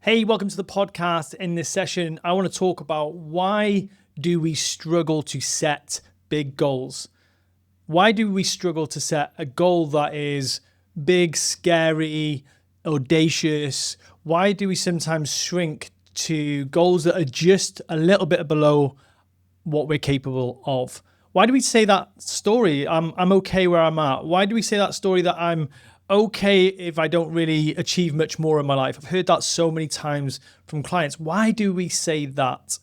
Hey, welcome to the podcast. In this session, I want to talk about why do we struggle to set big goals? Why do we struggle to set a goal that is big, scary, audacious? Why do we sometimes shrink to goals that are just a little bit below what we're capable of? Why do we say that story, I'm okay where I'm at? Why do we say that story that I'm okay if I don't really achieve much more in my life? I've heard that so many times from clients. Why do we say that?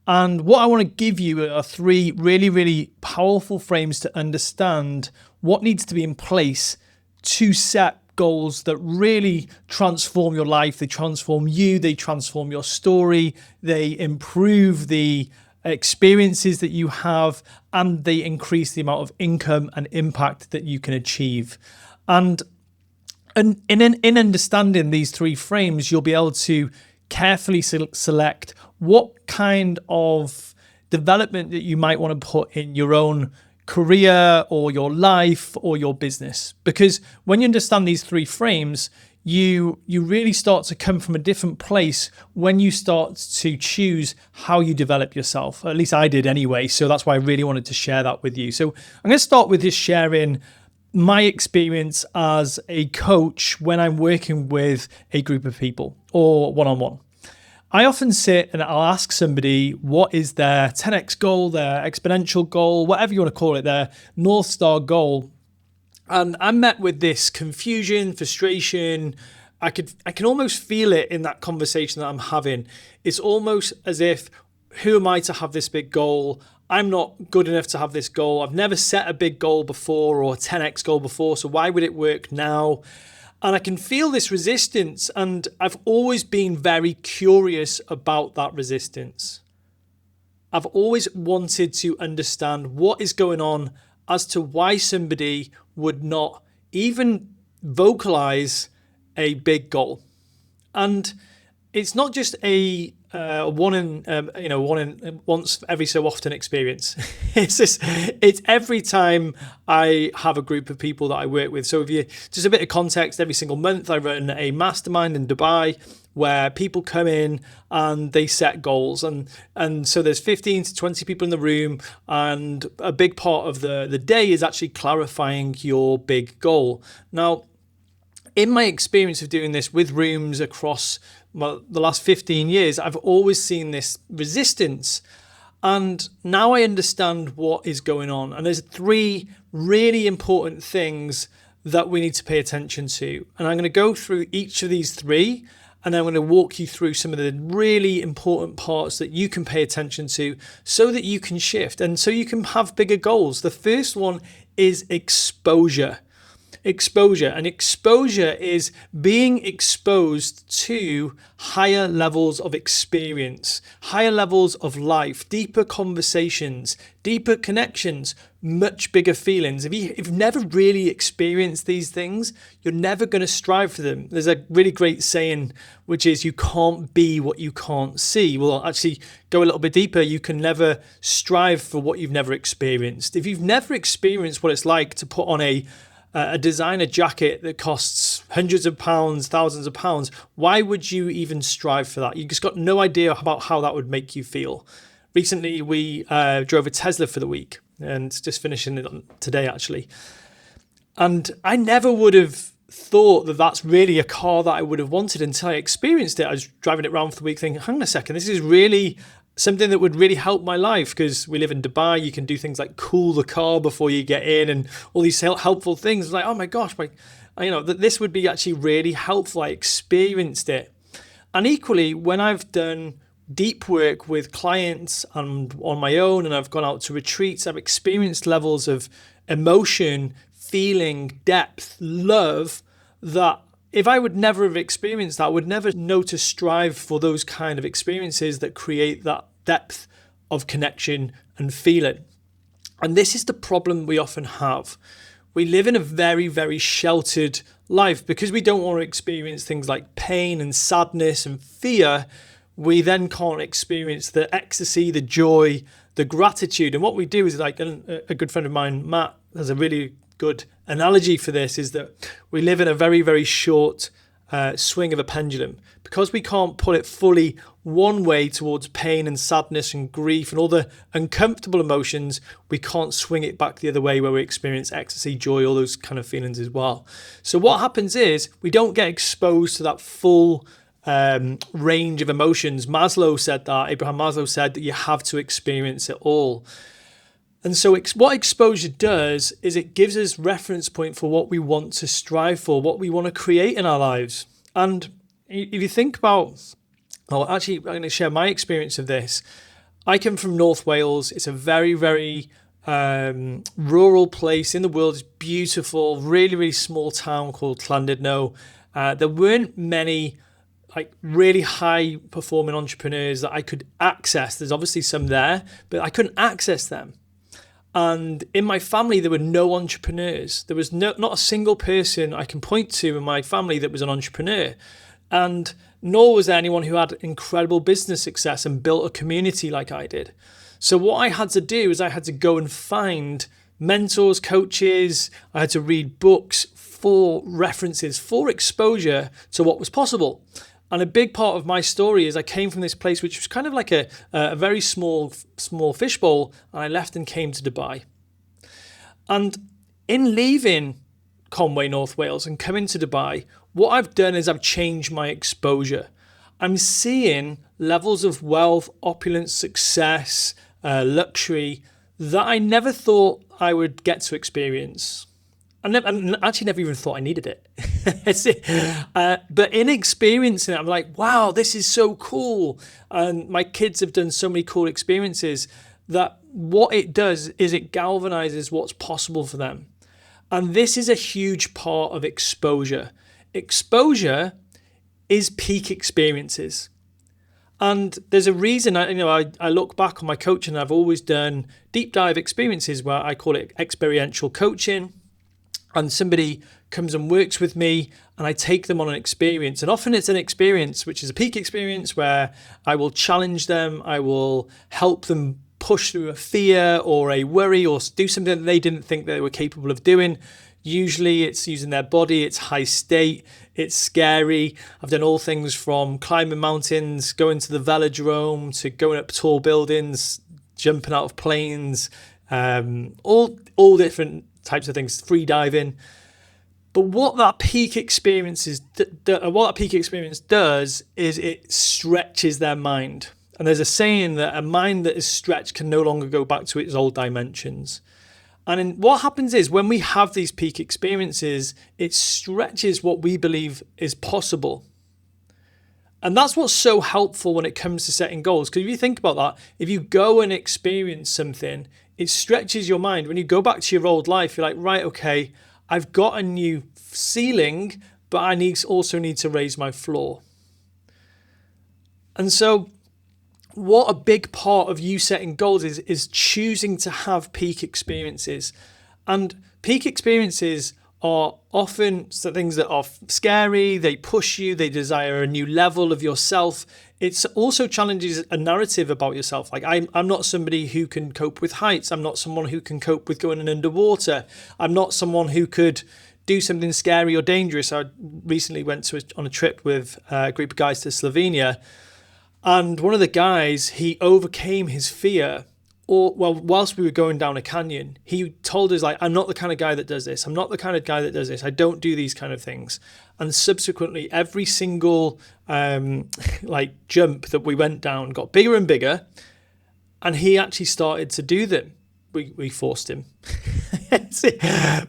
And what I want to give you are three really, really powerful frames to understand what needs to be in place to set goals that really transform your life. They transform you, they transform your story, they improve the experiences that you have, and they increase the amount of income and impact that you can achieve. And in understanding these three frames, you'll be able to carefully select what kind of development that you might want to put in your own career or your life or your business. Because when you understand these three frames, you really start to come from a different place when you start to choose how you develop yourself. At least I did anyway. So that's why I really wanted to share that with you. So I'm going to start with just sharing my experience as a coach when I'm working with a group of people or one-on-one. I often sit and I'll ask somebody what is their 10x goal, their exponential goal, whatever you want to call it, their North Star goal. And I'm met with this confusion, frustration. I can almost feel it in that conversation that I'm having. It's almost as if, who am I to have this big goal? I'm not good enough to have this goal. I've never set a big goal before or a 10x goal before, so why would it work now? And I can feel this resistance, and I've always been very curious about that resistance. I've always wanted to understand what is going on as to why somebody would not even vocalize a big goal. And it's not just a once every so often experience. It's every time I have a group of people that I work with. So if you just a bit of context, every single month I run a mastermind in Dubai where people come in and they set goals, and so there's 15 to 20 people in the room, and a big part of the day is actually clarifying your big goal. Now, in my experience of doing this with rooms across the last 15 years, I've always seen this resistance. And now I understand what is going on. And there's three really important things that we need to pay attention to. And I'm going to go through each of these three, and I'm going to walk you through some of the really important parts that you can pay attention to so that you can shift and so you can have bigger goals. The first one is exposure. And exposure is being exposed to higher levels of experience, higher levels of life, deeper conversations, deeper connections, much bigger feelings. If you've never really experienced these things, you're never going to strive for them. There's a really great saying, which is you can't be what you can't see. Well, actually go a little bit deeper. You can never strive for what you've never experienced. If you've never experienced what it's like to put on a designer jacket that costs hundreds of pounds, thousands of pounds, why would you even strive for that? You just got no idea about how that would make you feel. Recently, we drove a Tesla for the week, and just finishing it today, actually. And I never would have thought that that's really a car that I would have wanted until I experienced it. I was driving it around for the week thinking, hang on a second, this is really something that would really help my life, because we live in Dubai. You can do things like cool the car before you get in and all these helpful things. Like, oh my gosh, that this would be actually really helpful. I experienced it. And equally, when I've done deep work with clients and on my own, and I've gone out to retreats, I've experienced levels of emotion, feeling, depth, love that if I would never have experienced that, I would never know to strive for those kind of experiences that create that depth of connection and feeling. And this is the problem we often have. We live in a very, very sheltered life because we don't want to experience things like pain and sadness and fear. We then can't experience the ecstasy, the joy, the gratitude. And what we do is, like a good friend of mine, Matt, has a really good analogy for this, is that we live in a very, very short swing of a pendulum. Because we can't put it fully one way towards pain and sadness and grief and all the uncomfortable emotions, we can't swing it back the other way where we experience ecstasy, joy, all those kind of feelings as well. So what happens is we don't get exposed to that full range of emotions. Abraham Maslow said that you have to experience it all. And so what exposure does is it gives us reference point for what we want to strive for, what we want to create in our lives. And if you think about, actually, I'm going to share my experience of this. I come from North Wales. It's a very, very rural place in the world. It's beautiful, really, really small town called Llandudno. There weren't many really high performing entrepreneurs that I could access. There's obviously some there, but I couldn't access them. And in my family, there were no entrepreneurs. There was not a single person I can point to in my family that was an entrepreneur. And nor was there anyone who had incredible business success and built a community like I did. So what I had to do is I had to go and find mentors, coaches. I had to read books for references, for exposure to what was possible. And a big part of my story is I came from this place which was kind of like a very small fishbowl, and I left and came to Dubai. And in leaving Conway, North Wales, and coming to Dubai, what I've done is I've changed my exposure. I'm seeing levels of wealth, opulence, success, luxury that I never thought I would get to experience. I actually never even thought I needed it. But in experiencing it, I'm like, wow, this is so cool. And my kids have done so many cool experiences that what it does is it galvanizes what's possible for them. And this is a huge part of exposure. Exposure is peak experiences. And there's a reason, I look back on my coaching, and I've always done deep dive experiences where I call it experiential coaching. And somebody comes and works with me and I take them on an experience. And often it's an experience which is a peak experience where I will challenge them. I will help them push through a fear or a worry or do something that they didn't think they were capable of doing. Usually it's using their body, it's high state, it's scary. I've done all things from climbing mountains, going to the velodrome, to going up tall buildings, jumping out of planes, all different types of things, free diving. But what that peak experience does is it stretches their mind. And there's a saying that a mind that is stretched can no longer go back to its old dimensions. And what happens is when we have these peak experiences, it stretches what we believe is possible. And that's what's so helpful when it comes to setting goals. Because if you think about that, if you go and experience something, it stretches your mind. When you go back to your old life, you're like, right, okay, I've got a new ceiling, but I also need to raise my floor. And so what a big part of you setting goals is choosing to have peak experiences. And peak experiences are often things that are scary, they push you, they desire a new level of yourself. It also challenges a narrative about yourself. Like I'm not somebody who can cope with heights. I'm not someone who can cope with going in underwater. I'm not someone who could do something scary or dangerous. I recently went on a trip with a group of guys to Slovenia, and one of the guys, he overcame his fear. Whilst we were going down a canyon, he told us, like, I'm not the kind of guy that does this. I'm not the kind of guy that does this. I don't do these kind of things. And subsequently, every single jump that we went down got bigger and bigger. And he actually started to do them. We forced him.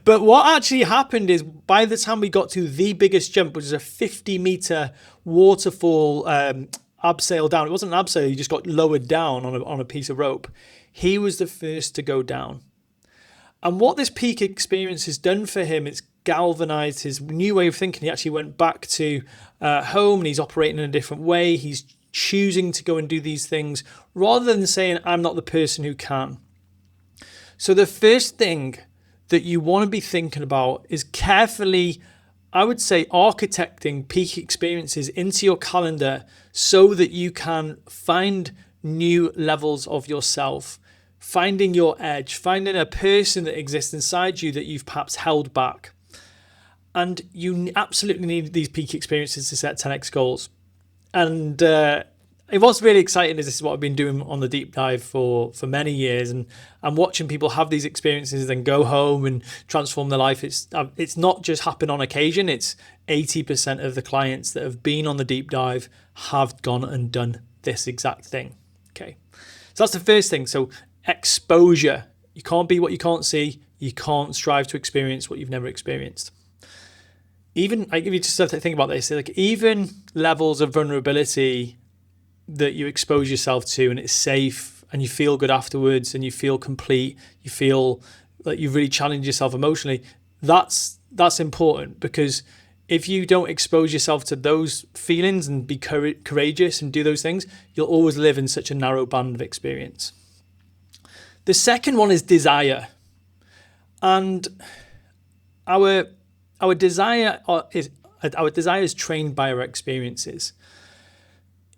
But what actually happened is by the time we got to the biggest jump, which is a 50-meter waterfall abseil down. It wasn't an abseil. He just got lowered down on a piece of rope. He was the first to go down. And what this peak experience has done for him, it's galvanized his new way of thinking. He actually went back to home and he's operating in a different way. He's choosing to go and do these things rather than saying, I'm not the person who can. So the first thing that you want to be thinking about is carefully, I would say, architecting peak experiences into your calendar so that you can find new levels of yourself, finding your edge, finding a person that exists inside you that you've perhaps held back. And you absolutely need these peak experiences to set 10x goals. And what's really exciting is this is what I've been doing on the deep dive for many years, and I'm watching people have these experiences and then go home and transform their life. It's not just happen on occasion. It's 80% of the clients that have been on the deep dive have gone and done this exact thing. Okay, so that's the first thing. So exposure. You can't be what you can't see. You can't strive to experience what you've never experienced. Even if you just have to think about this, like even levels of vulnerability that you expose yourself to, and it's safe, and you feel good afterwards, and you feel complete, you feel like you've really challenged yourself emotionally. That's important, because if you don't expose yourself to those feelings and be courageous and do those things, you'll always live in such a narrow band of experience. The second one is desire, and our desire is trained by our experiences.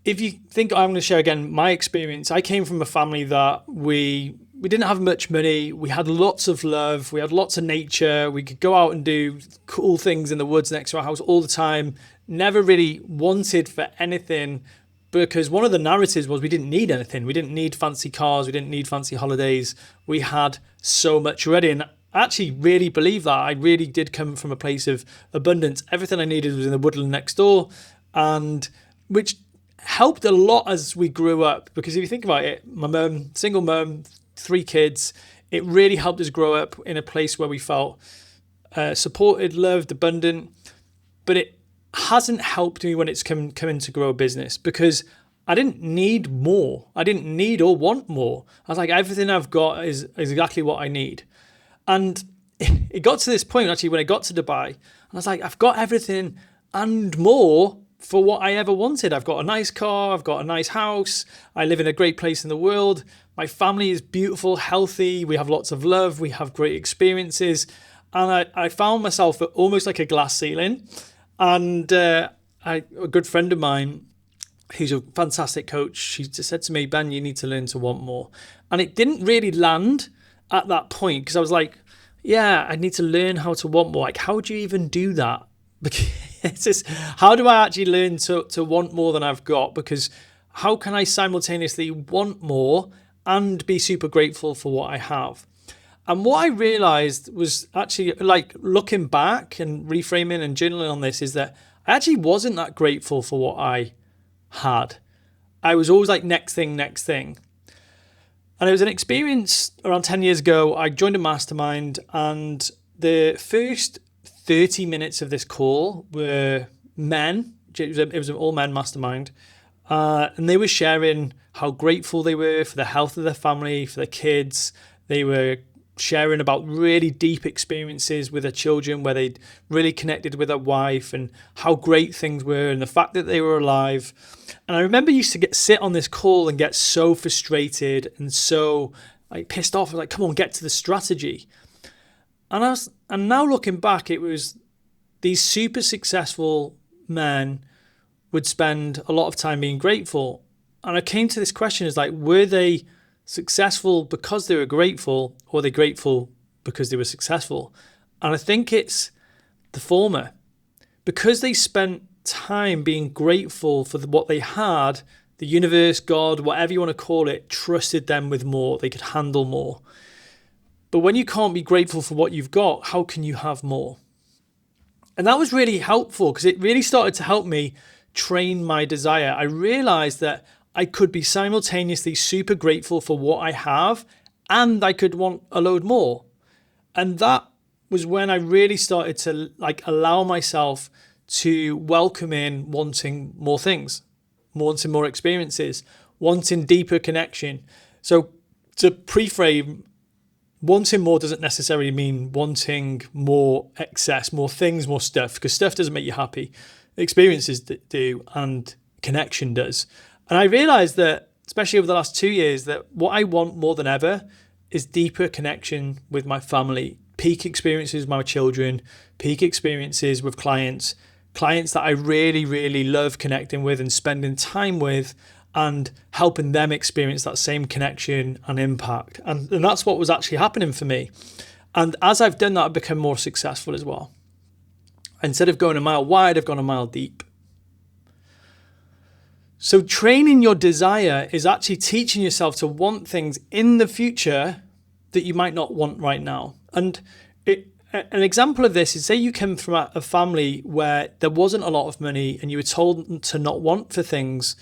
If you think, I'm going to share again my experience. I came from a family that we didn't have much money. We had lots of love. We had lots of nature. We could go out and do cool things in the woods next to our house all the time. Never really wanted for anything, because one of the narratives was we didn't need anything. We didn't need fancy cars. We didn't need fancy holidays. We had so much already. And I actually really believe that. I really did come from a place of abundance. Everything I needed was in the woodland next door, and which helped a lot as we grew up. Because if you think about it, my mum, single mum, 3 kids, it really helped us grow up in a place where we felt supported, loved, abundant. But it hasn't helped me when it's come to grow a business, because I didn't need more. I didn't need or want more. I was like, everything I've got is exactly what I need. And it got to this point, actually, when I got to Dubai, and I was like, I've got everything and more for what I ever wanted. I've got a nice car, I've got a nice house, I live in a great place in the world, my family is beautiful, healthy, we have lots of love, we have great experiences. And I found myself at almost like a glass ceiling. And a good friend of mine, who's a fantastic coach, she just said to me, Ben, you need to learn to want more. And it didn't really land at that point, because I was like, yeah, I need to learn how to want more. Like, how do you even do that? Because it's just, how do I actually learn to want more than I've got? Because how can I simultaneously want more and be super grateful for what I have? And what I realized was actually, like, looking back and reframing and journaling on this, is that I actually wasn't that grateful for what I had. I was always like, next thing, next thing. And it was an experience around 10 years ago. I joined a mastermind, and the first 30 minutes of this call were men. It was an all-men mastermind. And they were sharing how grateful they were for the health of their family, for their kids. They were sharing about really deep experiences with their children, where they'd really connected with their wife, and how great things were, and the fact that they were alive. And I remember I used to sit on this call and get so frustrated and so like pissed off. I was like, come on, get to the strategy. And now looking back, it was these super successful men would spend a lot of time being grateful. And I came to this question, is like, were they successful because they were grateful, or were they grateful because they were successful? And I think it's the former. Because they spent time being grateful for what they had, the universe, God, whatever you want to call it, trusted them with more. They could handle more. But when you can't be grateful for what you've got, how can you have more? And that was really helpful, because it really started to help me train my desire. I realized that I could be simultaneously super grateful for what I have, and I could want a load more. And that was when I really started to allow myself to welcome in wanting more things, wanting more experiences, wanting deeper connection. So to pre-frame, wanting more doesn't necessarily mean wanting more excess, more things, more stuff, because stuff doesn't make you happy. Experiences do, and connection does. And I realized that, especially over the last 2 years, that what I want more than ever is deeper connection with my family, peak experiences with my children, peak experiences with clients that I really, really love connecting with and spending time with, and helping them experience that same connection and impact. And that's what was actually happening for me. And as I've done that, I've become more successful as well. Instead of going a mile wide, I've gone a mile deep. So training your desire is actually teaching yourself to want things in the future that you might not want right now. And an example of this is, say you came from a family where there wasn't a lot of money and you were told to not want for things,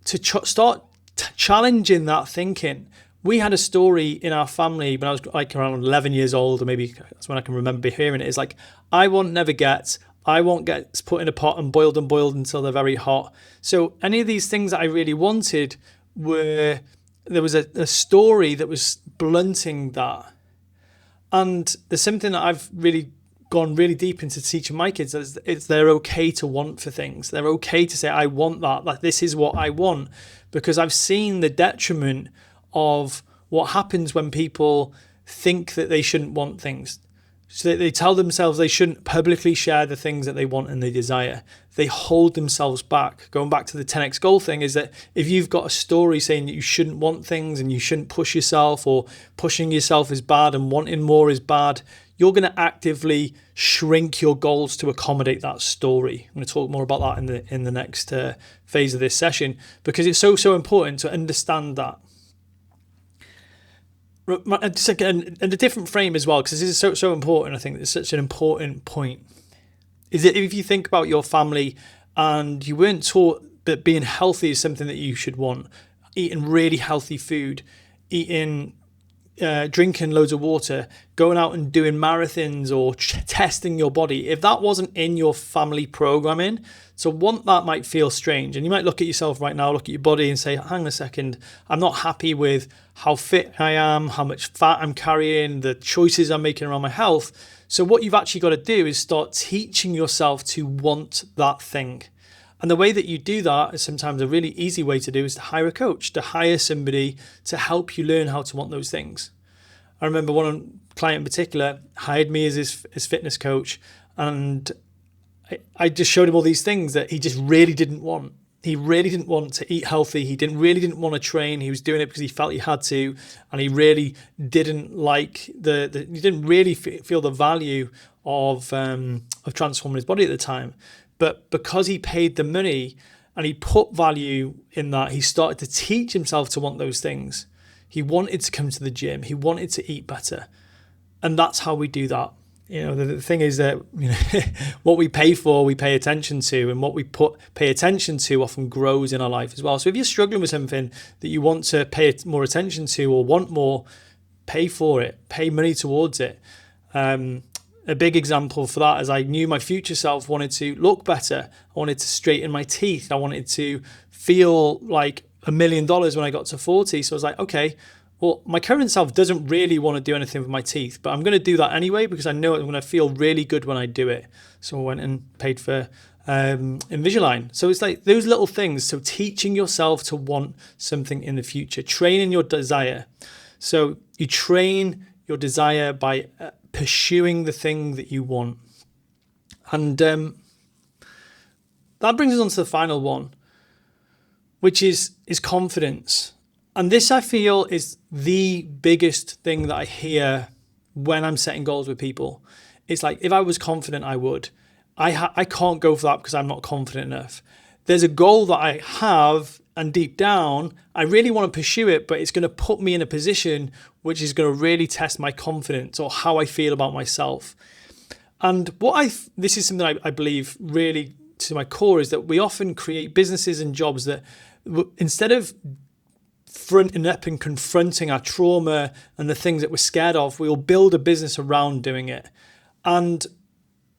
to start challenging that thinking. We had a story in our family when I was like around 11 years old, or maybe that's when I can remember hearing it. It's like, I won't never get, I won't get put in a pot and boiled until they're very hot. So any of these things that I really wanted there was a story that was blunting that. And there's something that I've really gone really deep into teaching my kids, is they're okay to want for things. They're okay to say, I want that, like this is what I want, because I've seen the detriment of what happens when people think that they shouldn't want things. So they tell themselves they shouldn't publicly share the things that they want and they desire. They hold themselves back. Going back to the 10x goal thing, is that if you've got a story saying that you shouldn't want things and you shouldn't push yourself, or pushing yourself is bad and wanting more is bad, you're going to actively shrink your goals to accommodate that story. I'm going to talk more about that in the next phase of this session, because it's so important to understand that. And a different frame as well, because this is so important. I think it's such an important point, is that if you think about your family and you weren't taught that being healthy is something that you should want, eating really healthy food, drinking loads of water, going out and doing marathons or testing your body, if that wasn't in your family programming, to want that might feel strange. And you might look at yourself right now, look at your body and say, hang on a second, I'm not happy with how fit I am, how much fat I'm carrying, the choices I'm making around my health. So what you've actually got to do is start teaching yourself to want that thing. And the way that you do that is sometimes a really easy way to do is to hire a coach, to hire somebody to help you learn how to want those things. I remember one client in particular hired me as his fitness coach, and I just showed him all these things that he just really didn't want. He really didn't want to eat healthy. He really didn't want to train. He was doing it because he felt he had to, and he really didn't like he didn't really feel the value of transforming his body at the time. But because he paid the money and he put value in that, he started to teach himself to want those things. He wanted to come to the gym. He wanted to eat better. And that's how we do that. You know, the thing is that, you know, what we pay for, we pay attention to, and what we pay attention to often grows in our life as well. So if you're struggling with something that you want to pay more attention to or want more, pay for it, pay money towards it. A big example for that is I knew my future self wanted to look better. I wanted to straighten my teeth. I wanted to feel like $1 million when I got to 40. So I was like, okay, well, my current self doesn't really want to do anything with my teeth, but I'm going to do that anyway because I know I'm going to feel really good when I do it. So I went and paid for Invisalign. So it's like those little things. So teaching yourself to want something in the future, training your desire. So you train your desire by pursuing the thing that you want. And that brings us on to the final one, which is confidence. And this, I feel, is the biggest thing that I hear when I'm setting goals with people. It's like, if I was confident, I would. I can't go for that because I'm not confident enough. There's a goal that I have, and deep down, I really want to pursue it, but it's going to put me in a position which is going to really test my confidence or how I feel about myself. And this is something I believe really to my core, is that we often create businesses and jobs that, instead of fronting up and confronting our trauma and the things that we're scared of, we'll build a business around doing it. And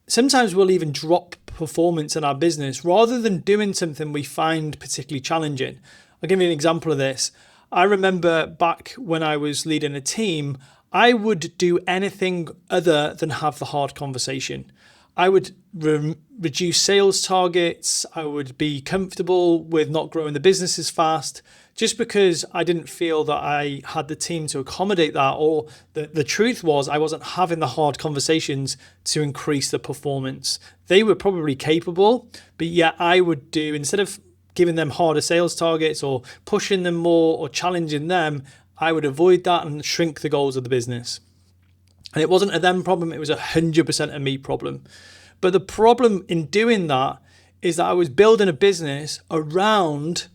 sometimes we'll even drop performance in our business rather than doing something we find particularly challenging. I'll give you an example of this. I remember back when I was leading a team, I would do anything other than have the hard conversation. I would reduce sales targets. I would be comfortable with not growing the business as fast, just because I didn't feel that I had the team to accommodate that, or the truth was I wasn't having the hard conversations to increase the performance. They were probably capable, but yet I would do, instead of giving them harder sales targets or pushing them more or challenging them, I would avoid that and shrink the goals of the business. And it wasn't a them problem, it was 100% a me problem. But the problem in doing that is that I was building a business around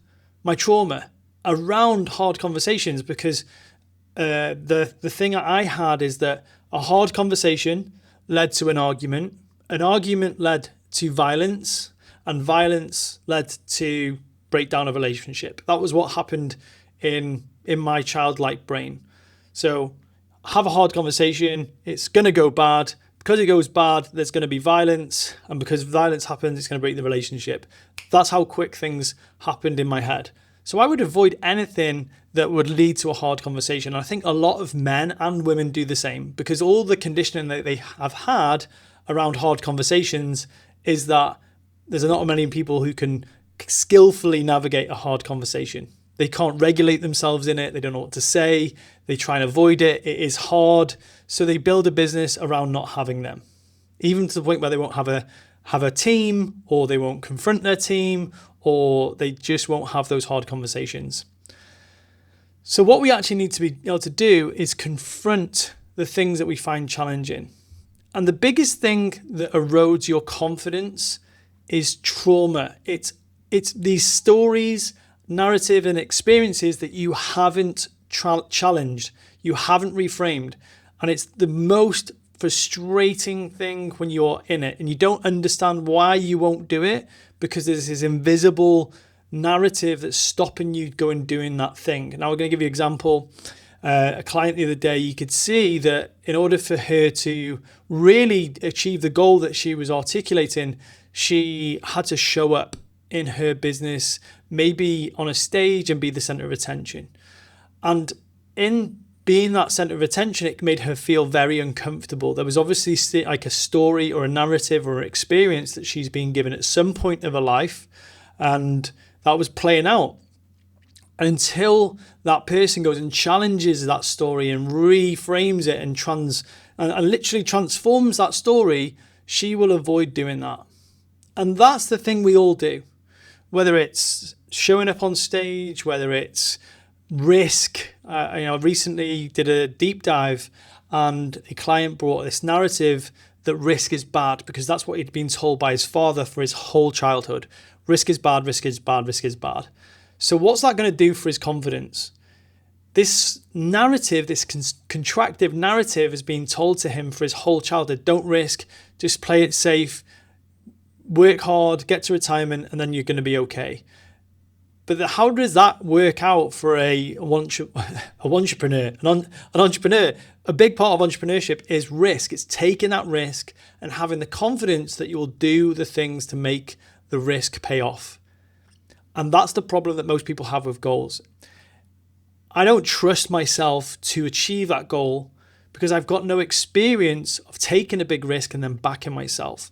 my trauma, around hard conversations, because the thing I had is that a hard conversation led to an argument led to violence, and violence led to breakdown of relationship. That was what happened in my childlike brain. So have a hard conversation, it's going to go bad. Because it goes bad, there's going to be violence, and because violence happens, it's going to break the relationship. That's how quick things happened in my head. So I would avoid anything that would lead to a hard conversation. I think a lot of men and women do the same, because all the conditioning that they have had around hard conversations is that there's not many people who can skillfully navigate a hard conversation. They can't regulate themselves in it. They don't know what to say. They try and avoid it. It is hard. So they build a business around not having them, even to the point where they won't have a team, or they won't confront their team, or they just won't have those hard conversations. So what we actually need to be able to do is confront the things that we find challenging. And the biggest thing that erodes your confidence is trauma. It's these stories, narrative and experiences that you haven't challenged, you haven't reframed. And it's the most frustrating thing when you're in it and you don't understand why you won't do it, because there's this invisible narrative that's stopping you going doing that thing. Now, we're going to give you an example. A client the other day, you could see that in order for her to really achieve the goal that she was articulating, she had to show up in her business, maybe on a stage, and be the center of attention. And in being that center of attention, it made her feel very uncomfortable. There was obviously like a story or a narrative or an experience that she's been given at some point of her life, and that was playing out. Until that person goes and challenges that story and reframes it and literally transforms that story, she will avoid doing that. And that's the thing we all do. Whether it's showing up on stage, whether it's risk. I recently did a deep dive, and a client brought this narrative that risk is bad, because that's what he'd been told by his father for his whole childhood. Risk is bad, risk is bad, risk is bad. So what's that going to do for his confidence? This narrative, this contractive narrative is being told to him for his whole childhood. Don't risk, just play it safe, work hard, get to retirement, and then you're going to be okay. But how does that work out for an entrepreneur? An entrepreneur, a big part of entrepreneurship is risk. It's taking that risk and having the confidence that you will do the things to make the risk pay off. And that's the problem that most people have with goals. I don't trust myself to achieve that goal because I've got no experience of taking a big risk and then backing myself.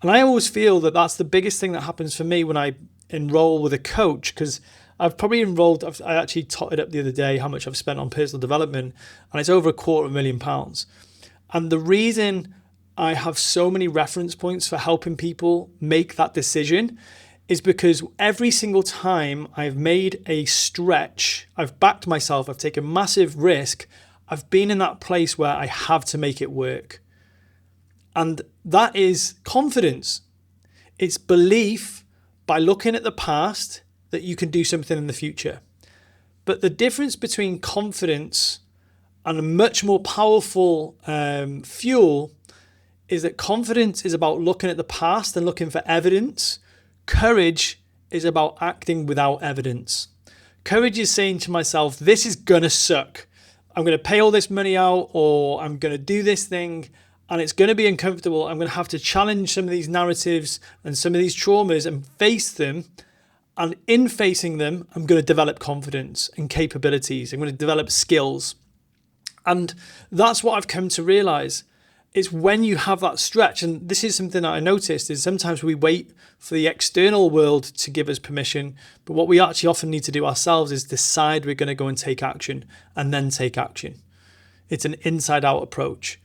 And I always feel that that's the biggest thing that happens for me when I enroll with a coach, because I've probably I actually totted up the other day how much I've spent on personal development, and it's over £250,000. And the reason I have so many reference points for helping people make that decision is because every single time I've made a stretch, I've backed myself, I've taken massive risk, I've been in that place where I have to make it work. And that is confidence. It's belief by looking at the past that you can do something in the future. But the difference between confidence and a much more powerful fuel is that confidence is about looking at the past and looking for evidence. Courage is about acting without evidence. Courage is saying to myself, this is going to suck. I'm going to pay all this money out, or I'm going to do this thing, and it's going to be uncomfortable. I'm going to have to challenge some of these narratives and some of these traumas and face them. And in facing them, I'm going to develop confidence and capabilities. I'm going to develop skills. And that's what I've come to realize. It's when you have that stretch, and this is something that I noticed, is sometimes we wait for the external world to give us permission, but what we actually often need to do ourselves is decide we're going to go and take action, and then take action. It's an inside-out approach.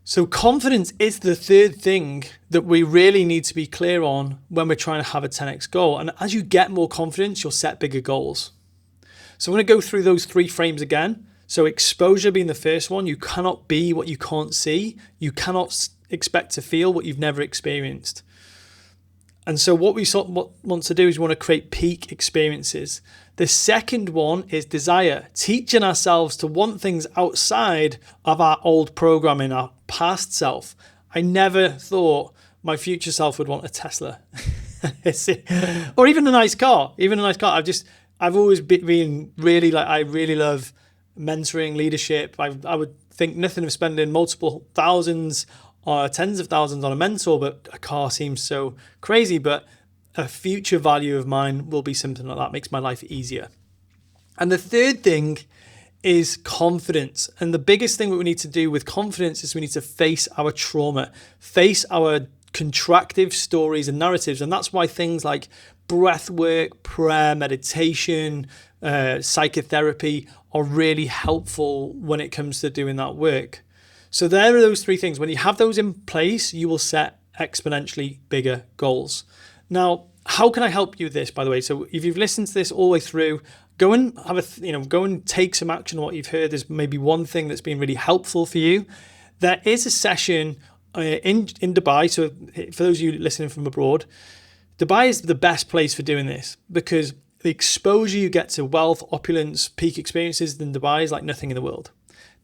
So confidence is the third thing that we really need to be clear on when we're trying to have a 10x goal. And as you get more confidence, you'll set bigger goals. So I'm going to go through those three frames again. So exposure being the first one. You cannot be what you can't see. You cannot expect to feel what you've never experienced. And so what we want to do is we want to create peak experiences. The second one is desire, teaching ourselves to want things outside of our old programming, our past self. I never thought my future self would want a Tesla or even a nice car, I've always been really I really love mentoring, leadership. I would think nothing of spending multiple thousands or tens of thousands on a mentor, but a car seems so crazy. But a future value of mine will be something like that, makes my life easier. And the third thing is confidence. And the biggest thing that we need to do with confidence is we need to face our trauma, face our contractive stories and narratives. And that's why things like breath work, prayer, meditation, psychotherapy are really helpful when it comes to doing that work. So there are those three things. When you have those in place, you will set exponentially bigger goals. Now, how can I help you with this, by the way? So if you've listened to this all the way through, go and go and take some action on what you've heard. There's maybe one thing that's been really helpful for you. There is a session in Dubai. So for those of you listening from abroad, Dubai is the best place for doing this because the exposure you get to wealth, opulence, peak experiences in Dubai is like nothing in the world.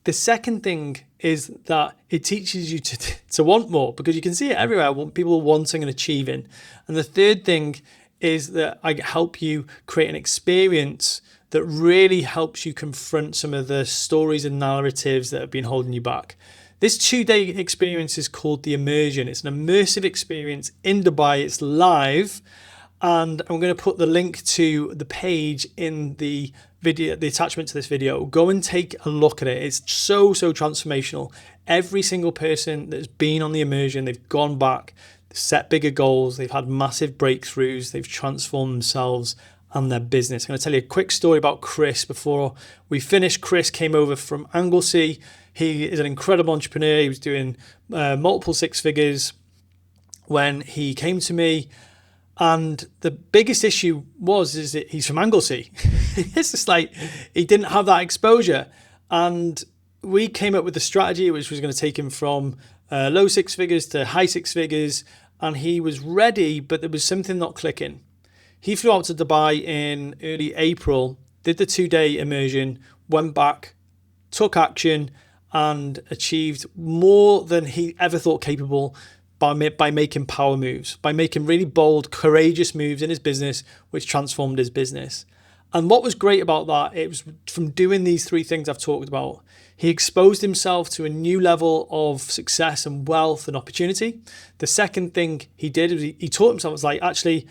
The second thing is that it teaches you to want more because you can see it everywhere, people wanting and achieving. And the third thing is that I help you create an experience that really helps you confront some of the stories and narratives that have been holding you back. This 2-day experience is called the Immersion. It's an immersive experience in Dubai. It's live. And I'm going to put the link to the page in the video, the attachment to this video. Go and take a look at it. It's so transformational. Every single person that's been on the Immersion, they've gone back, they've set bigger goals, they've had massive breakthroughs, they've transformed themselves and their business. I'm going to tell you a quick story about Chris before we finish. Chris came over from Anglesey. He is an incredible entrepreneur. He was doing multiple six figures when he came to me. And the biggest issue is that he's from Anglesey. It's just like he didn't have that exposure. And we came up with a strategy which was going to take him from low six figures to high six figures. And he was ready, but there was something not clicking. He flew out to Dubai in early April, did the 2-day immersion, went back, took action, and achieved more than he ever thought capable by making power moves, by making really bold, courageous moves in his business, which transformed his business. And what was great about that, it was from doing these three things I've talked about, he exposed himself to a new level of success and wealth and opportunity. The second thing he did was he taught himself, was like, actually,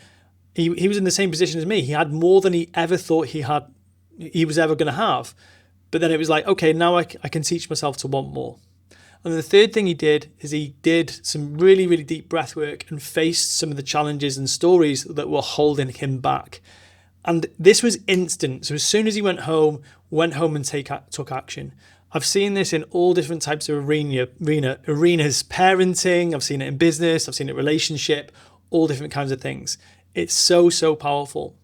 he was in the same position as me. He had more than he ever thought he was ever going to have. But then it was like, okay, now I can teach myself to want more. And the third thing he did is he did some really, really deep breath work and faced some of the challenges and stories that were holding him back. And this was instant. So as soon as he went home and took action. I've seen this in all different types of arenas, parenting, I've seen it in business, I've seen it in relationship, all different kinds of things. It's so powerful.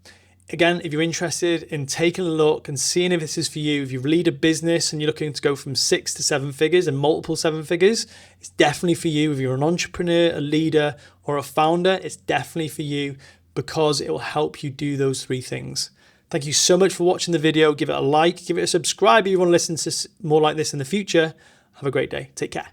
Again, if you're interested in taking a look and seeing if this is for you, if you lead a business and you're looking to go from 6 to 7 figures and multiple 7 figures, it's definitely for you. If you're an entrepreneur, a leader, or a founder, it's definitely for you because it will help you do those 3 things. Thank you so much for watching the video. Give it a like, give it a subscribe if you want to listen to more like this in the future. Have a great day. Take care.